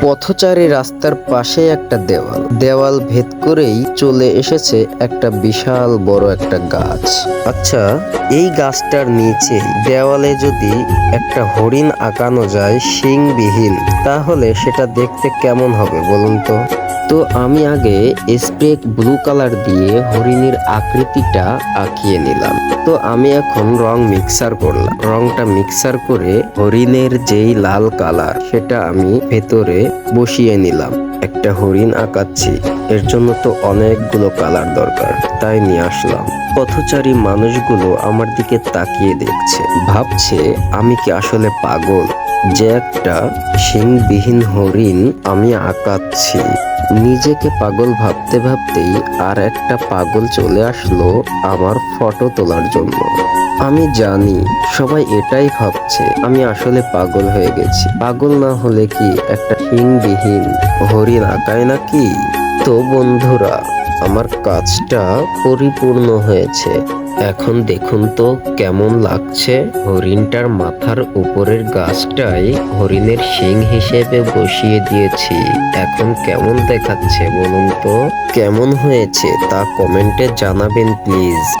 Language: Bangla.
পথচারী রাস্তার পাশে একটা দেওয়াল দেওয়াল ভেদ করেই চলে এসেছে একটা বিশাল বড় একটা গাছ। আচ্ছা, এই গাছটার নিচে দেওয়ালে যদি একটা হরিণ আঁকানো যায় শিংবিহীন, তাহলে সেটা দেখতে কেমন হবে বলুন তো? তো আমি আগে স্প্রে ব্লু কালার দিয়ে হরিণীর আকৃতিটা আঁকিয়ে নিলাম। তো আমি এখন রং মিক্সার করলাম। রংটা মিক্সার করে হরিণের যেই লাল কালার সেটা আমি ভেতরে বসিয়ে নিলাম। একটা হরিণ আঁকাচ্ছি, এর জন্য তো অনেকগুলো কালার দরকার, তাই নিয়ে আসলাম। পথচারী মানুষগুলো আমার দিকে তাকিয়ে দেখছে, ভাবছে আমি কি আসলে পাগল যে একটা শিংবিহীন হরিণ আমি আঁকাচ্ছি। নিজেকে পাগল ভাবতে ভাবতেই আর একটা পাগল চলে আসলো আমার ফটো তোলার জন্য। আমি জানি সবাই এটাই ভাবছে আমি আসলে পাগল হয়ে গেছি। পাগল না হলে কি একটা শিংবিহীন হরিণ আঁকায় নাকি? তো বন্ধুরা, আমার কাজটা পরিপূর্ণ হয়েছে। এখন দেখুন তো কেমন লাগছে। হরিণটার মাথার উপরের গাছটাই হরিণের শিং হিসেবে বসিয়ে দিয়েছি। এখন কেমন দেখাচ্ছে বলুন তো? কেমন হয়েছে তা কমেন্টে জানাবেন প্লিজ।